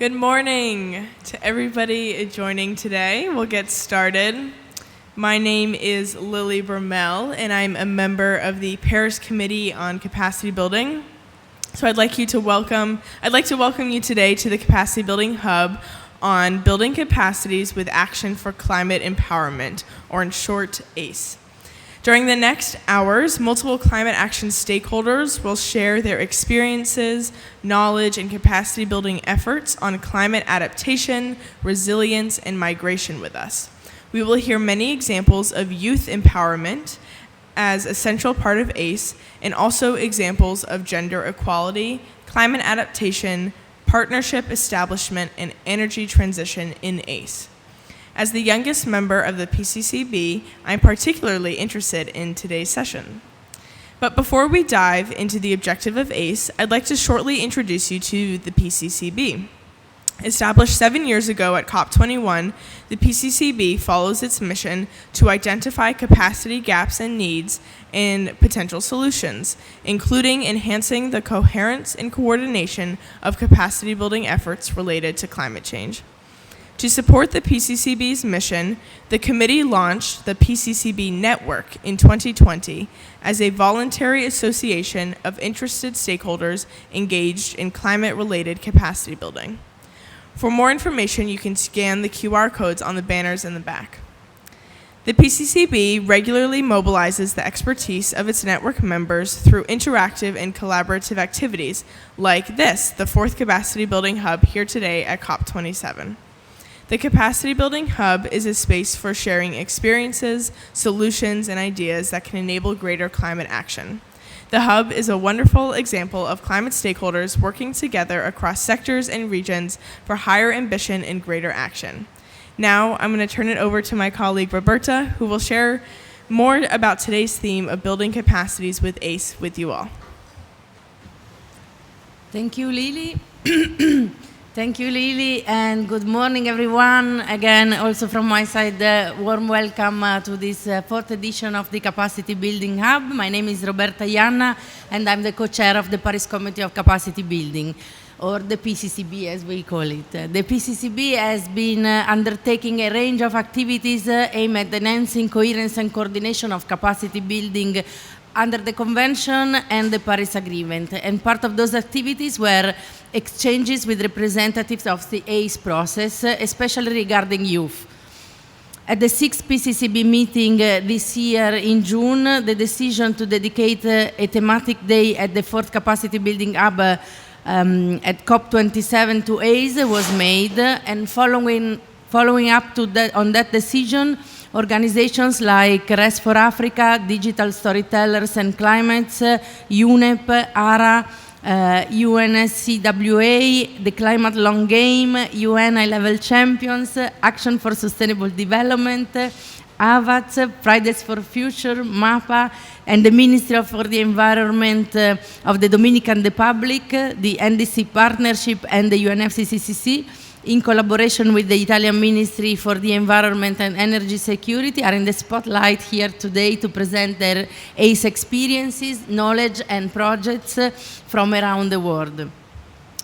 Good morning to everybody joining today. We'll get started. My name is Lily Bermel, and I'm a member of the Paris Committee on Capacity Building. So I'd like to welcome you today to the Capacity Building Hub on Building Capacities with Action for Climate Empowerment, or in short, ACE. During the next hours, multiple climate action stakeholders will share their experiences, knowledge, and capacity building efforts on climate adaptation, resilience, and migration with us. We will hear many examples of youth empowerment as a central part of ACE, and also examples of gender equality, climate adaptation, partnership establishment, and energy transition in ACE. As the youngest member of the PCCB, I'm particularly interested in today's session. But before we dive into the objective of ACE, I'd like to shortly introduce you to the PCCB. Established 7 years ago at COP21, the PCCB follows its mission to identify capacity gaps and needs and potential solutions, including enhancing the coherence and coordination of capacity building efforts related to climate change. To support the PCCB's mission, the committee launched the PCCB Network in 2020 as a voluntary association of interested stakeholders engaged in climate-related capacity building. For more information, you can scan the QR codes on the banners in the back. The PCCB regularly mobilizes the expertise of its network members through interactive and collaborative activities like this, the fourth Capacity Building Hub here today at COP27. The Capacity Building Hub is a space for sharing experiences, solutions, and ideas that can enable greater climate action. The Hub is a wonderful example of climate stakeholders working together across sectors and regions for higher ambition and greater action. Now, I'm going to turn it over to my colleague Roberta, who will share more about today's theme of building capacities with ACE with you all. Thank you, Lily. Thank you, Lily, and good morning, everyone. Again, also from my side, warm welcome to this fourth edition of the Capacity Building Hub. My name is Roberta Ianna, and I'm the co-chair of the Paris Committee of Capacity Building, or the PCCB as we call it. The PCCB has been undertaking a range of activities aimed at enhancing coherence and coordination of capacity building under the Convention and the Paris Agreement. And part of those activities were exchanges with representatives of the ACE process, especially regarding youth. At the sixth PCCB meeting this year in June, the decision to dedicate a thematic day at the fourth Capacity Building Hub at COP27 to ACE was made, and following up on that decision, organizations like Rest for Africa, Digital Storytellers and CliMates, UNEP, ARA, UNSCWA, the Climate Long Game, UN High-Level Champions, Action for Sustainable Development, AVATS, Fridays for Future, MAPA, and the Ministry for the Environment of the Dominican Republic, the NDC Partnership, and the UNFCCC, in collaboration with the Italian Ministry for the Environment and Energy Security, are in the spotlight here today to present their ACE experiences, knowledge, and projects from around the world.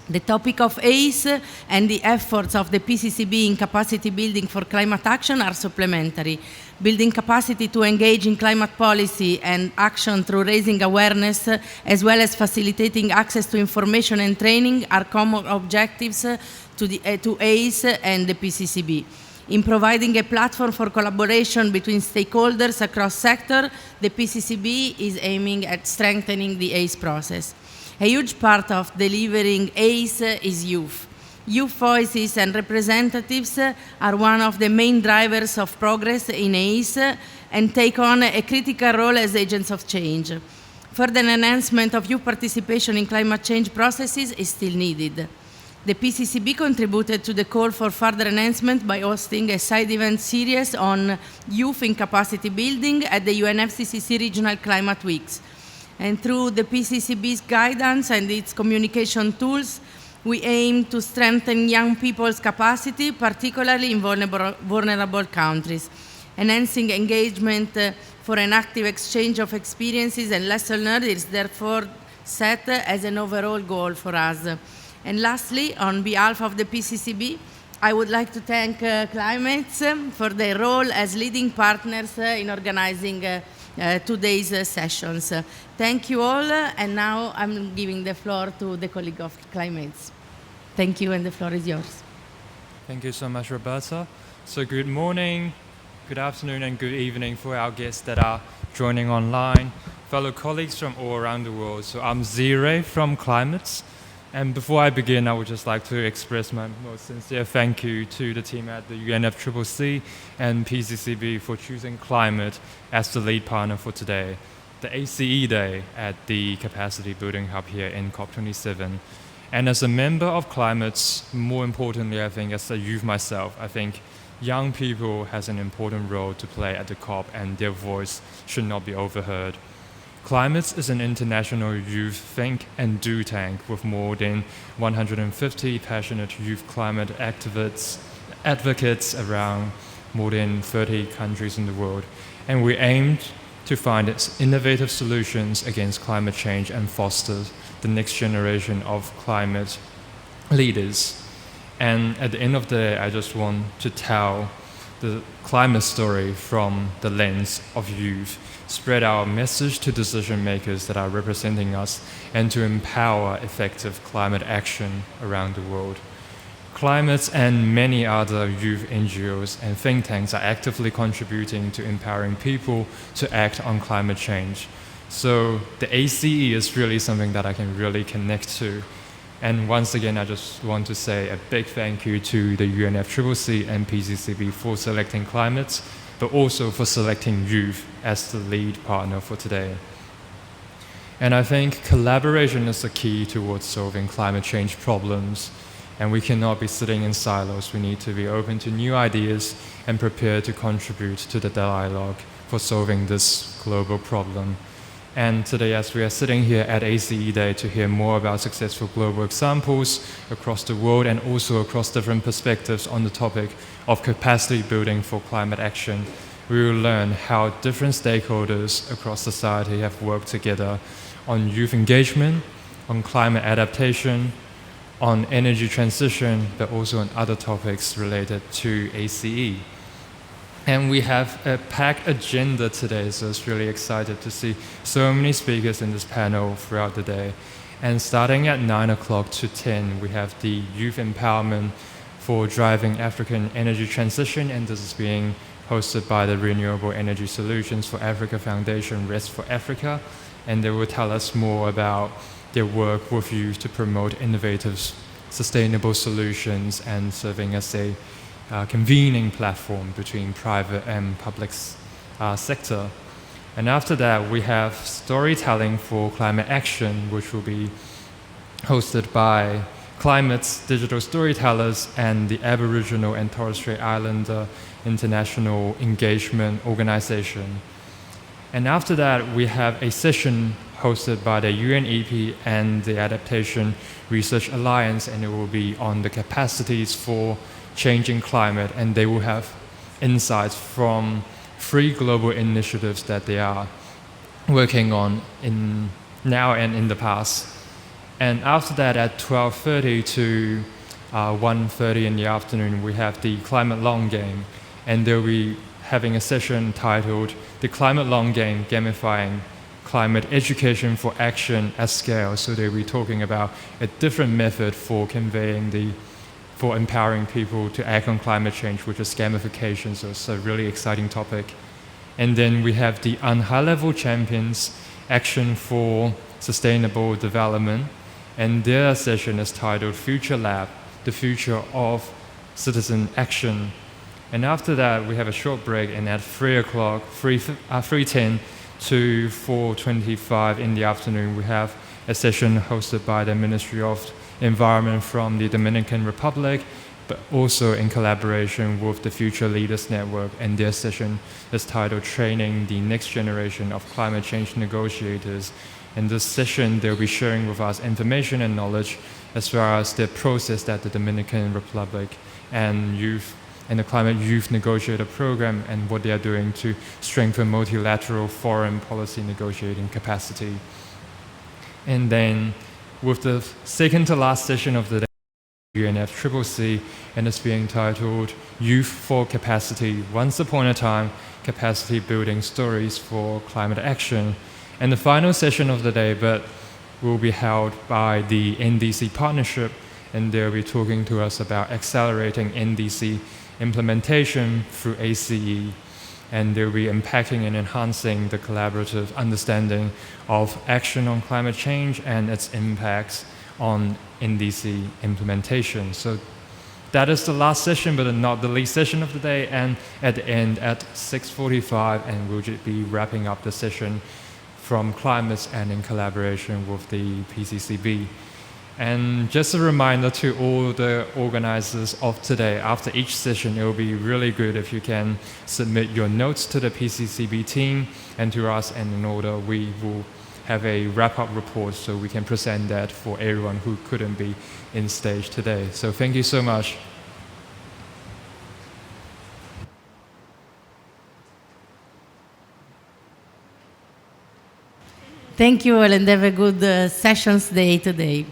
The topic of ACE and the efforts of the PCCB in capacity building for climate action are supplementary. Building capacity to engage in climate policy and action through raising awareness, as well as facilitating access to information and training, are common objectives to ACE and the PCCB. In providing a platform for collaboration between stakeholders across sectors, the PCCB is aiming at strengthening the ACE process. A huge part of delivering ACE is youth. Youth voices and representatives are one of the main drivers of progress in ACE and take on a critical role as agents of change. Further enhancement of youth participation in climate change processes is still needed. The PCCB contributed to the call for further enhancement by hosting a side event series on youth in capacity building at the UNFCCC Regional Climate Weeks. And through the PCCB's guidance and its communication tools, we aim to strengthen young people's capacity, particularly in vulnerable countries. Enhancing engagement for an active exchange of experiences and lessons learned is therefore set as an overall goal for us. And lastly, on behalf of the PCCB, I would like to thank CliMates for their role as leading partners in organizing today's sessions. Thank you all, and now I'm giving the floor to the colleague of CliMates. Thank you, and the floor is yours. Thank you so much, Roberta. So good morning, good afternoon, and good evening for our guests that are joining online, fellow colleagues from all around the world. So I'm Zire from CliMates. And before I begin, I would just like to express my most sincere thank you to the team at the UNFCCC and PCCB for choosing Climate as the lead partner for today, the ACE Day at the Capacity Building Hub here in COP27. And as a member of Climates, more importantly, I think as a youth myself, I think young people has an important role to play at the COP, and their voice should not be overheard. Climates is an international youth think and do tank with more than 150 passionate youth climate advocates around more than 30 countries in the world. And we aimed to find innovative solutions against climate change and foster the next generation of climate leaders. And at the end of the day, I just want to tell the climate story from the lens of youth, spread our message to decision makers that are representing us, and to empower effective climate action around the world. Climates and many other youth NGOs and think tanks are actively contributing to empowering people to act on climate change. So the ACE is really something that I can really connect to. And once again, I just want to say a big thank you to the UNFCCC and PCCB for selecting Climates, but also for selecting youth as the lead partner for today. And I think collaboration is the key towards solving climate change problems, and we cannot be sitting in silos. We need to be open to new ideas and prepared to contribute to the dialogue for solving this global problem. And today, as we are sitting here at ACE Day to hear more about successful global examples across the world and also across different perspectives on the topic of capacity building for climate action, we will learn how different stakeholders across society have worked together on youth engagement, on climate adaptation, on energy transition, but also on other topics related to ACE. And we have a packed agenda today, so it's really excited to see so many speakers in this panel throughout the day. And starting at 9 o'clock to 10, we have the youth empowerment for driving African energy transition, and this is being hosted by the Renewable Energy Solutions for Africa Foundation, Rest for Africa, and they will tell us more about their work with youth to promote innovative, sustainable solutions and serving as a convening platform between private and public sector. And after that, we have storytelling for climate action, which will be hosted by Climate's digital storytellers and the Aboriginal and Torres Strait Islander International Engagement Organization. And after that, we have a session hosted by the UNEP and the Adaptation Research Alliance, and it will be on the capacities for changing climate, and they will have insights from 3 global initiatives that they are working on in now and in the past. And after that, at 12:30 to 1:30 in the afternoon, we have the Climate Long Game, and they'll be having a session titled The Climate Long Game, Gamifying Climate Education for Action at Scale. So they'll be talking about a different method for for empowering people to act on climate change, which is gamification. So it's a really exciting topic. And then we have the High-Level Champions Action for Sustainable Development, and their session is titled Future Lab, the Future of Citizen Action. And after that, we have a short break, and at 3:10 to 4:25 in the afternoon, we have a session hosted by the Ministry of Environment from the Dominican Republic, but also in collaboration with the Future Leaders Network, and their session is titled Training the Next Generation of Climate Change Negotiators. In this session, they'll be sharing with us information and knowledge as far as the process that the Dominican Republic and the Climate Youth Negotiator Program and what they are doing to strengthen multilateral foreign policy negotiating capacity. And then with the second to last session of the day, UNFCCC, and it's being titled Youth for Capacity, Once Upon a Time, Capacity Building Stories for Climate Action. And the final session of the day will be held by the NDC Partnership, and they'll be talking to us about accelerating NDC implementation through ACE, and they'll be impacting and enhancing the collaborative understanding of action on climate change and its impacts on NDC implementation. So that is the last session, but not the least session of the day, and at the end at 6:45, and we'll just be wrapping up the session from CliMates and in collaboration with the PCCB. And just a reminder to all the organizers of today, after each session, it will be really good if you can submit your notes to the PCCB team and to us, and in order we will have a wrap-up report so we can present that for everyone who couldn't be in stage today. So thank you so much. Thank you all, and have a good sessions day today.